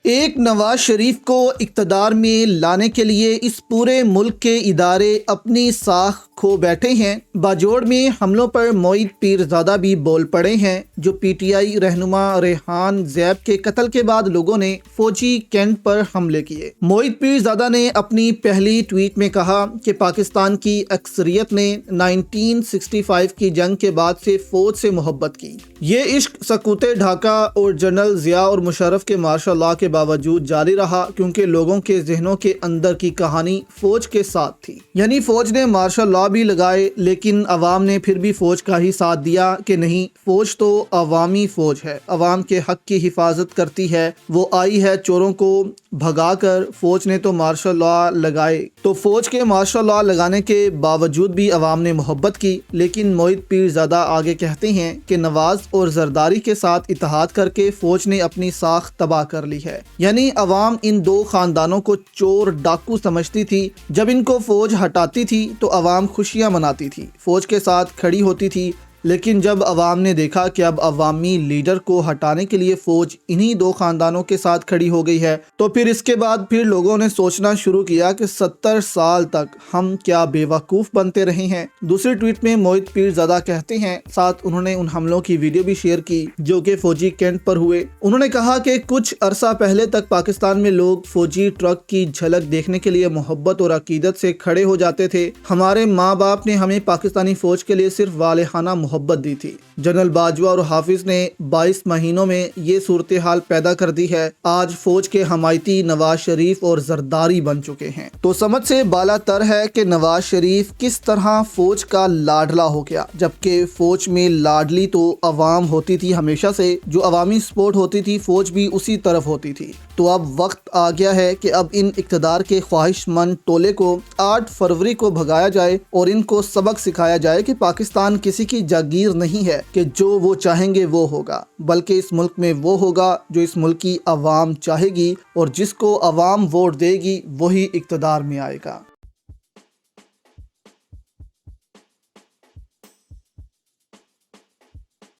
ایک نواز شریف کو اقتدار میں لانے کے لیے اس پورے ملک کے ادارے اپنی ساکھ کھو بیٹھے ہیں۔ باجوڑ میں حملوں پر معید پیرزادہ بھی بول پڑے ہیں، جو پی ٹی آئی رہنما ریحان زیب کے قتل کے بعد لوگوں نے فوجی کیمپ پر حملے کیے۔ معید پیرزادہ نے اپنی پہلی ٹویٹ میں کہا کہ پاکستان کی اکثریت نے 1965 کی جنگ کے بعد سے فوج سے محبت کی۔ یہ عشق سقوط ڈھاکہ اور جنرل ضیاء اور مشرف کے مارشل لاء کے باوجود جاری رہا، کیونکہ لوگوں کے ذہنوں کے اندر کی کہانی فوج کے ساتھ تھی۔ یعنی فوج نے مارشل لاء بھی لگائے، لیکن عوام نے پھر بھی فوج کا ہی ساتھ دیا کہ نہیں، فوج تو عوامی فوج ہے، عوام کے حق کی حفاظت کرتی ہے، وہ آئی ہے چوروں کو بھگا کر۔ فوج نے تو مارشل لاء لگائے، تو فوج کے مارشل لاء لگانے کے باوجود بھی عوام نے محبت کی۔ لیکن معید پیرزادہ آگے کہتے ہیں کہ نواز اور زرداری کے ساتھ اتحاد کر کے فوج نے اپنی ساکھ تباہ کر لی ہے۔ یعنی عوام ان دو خاندانوں کو چور ڈاکو سمجھتی تھی۔ جب ان کو فوج ہٹاتی تھی تو عوام خوشیاں مناتی تھی، فوج کے ساتھ کھڑی ہوتی تھی۔ لیکن جب عوام نے دیکھا کہ اب عوامی لیڈر کو ہٹانے کے لیے فوج انہی دو خاندانوں کے ساتھ کھڑی ہو گئی ہے، تو پھر اس کے بعد پھر لوگوں نے سوچنا شروع کیا کہ 70 سال تک ہم کیا بے وقوف بنتے رہے ہیں۔ دوسری ٹویٹ میں معید پیرزادہ کہتے ہیں، ساتھ انہوں نے ان حملوں کی ویڈیو بھی شیئر کی جو کہ فوجی کیمپ پر ہوئے۔ انہوں نے کہا کہ کچھ عرصہ پہلے تک پاکستان میں لوگ فوجی ٹرک کی جھلک دیکھنے کے لیے محبت اور عقیدت سے کھڑے ہو جاتے تھے۔ ہمارے ماں باپ نے ہمیں پاکستانی فوج کے لیے صرف والہانہ محبت دی تھی۔ جنرل باجوہ اور حافظ نے 22 مہینوں میں یہ صورتحال پیدا کر دی ہے۔ آج فوج کے حمایتی نواز شریف اور زرداری بن چکے ہیں، تو سمجھ سے بالا تر ہے کہ نواز شریف کس طرح فوج کا لاڈلا ہو گیا، جبکہ فوج میں لاڈلی تو عوام ہوتی تھی ہمیشہ سے، جو عوامی سپورٹ ہوتی تھی فوج بھی اسی طرف ہوتی تھی۔ تو اب وقت آ گیا ہے کہ اب ان اقتدار کے خواہش مند ٹولے کو 8 فروری کو بھگایا جائے اور ان کو سبق سکھایا جائے کہ پاکستان کسی کی جاگیر نہیں ہے کہ جو وہ چاہیں گے وہ ہوگا، بلکہ اس ملک میں وہ ہوگا جو اس ملک کی عوام چاہے گی، اور جس کو عوام ووٹ دے گی وہی اقتدار میں آئے گا۔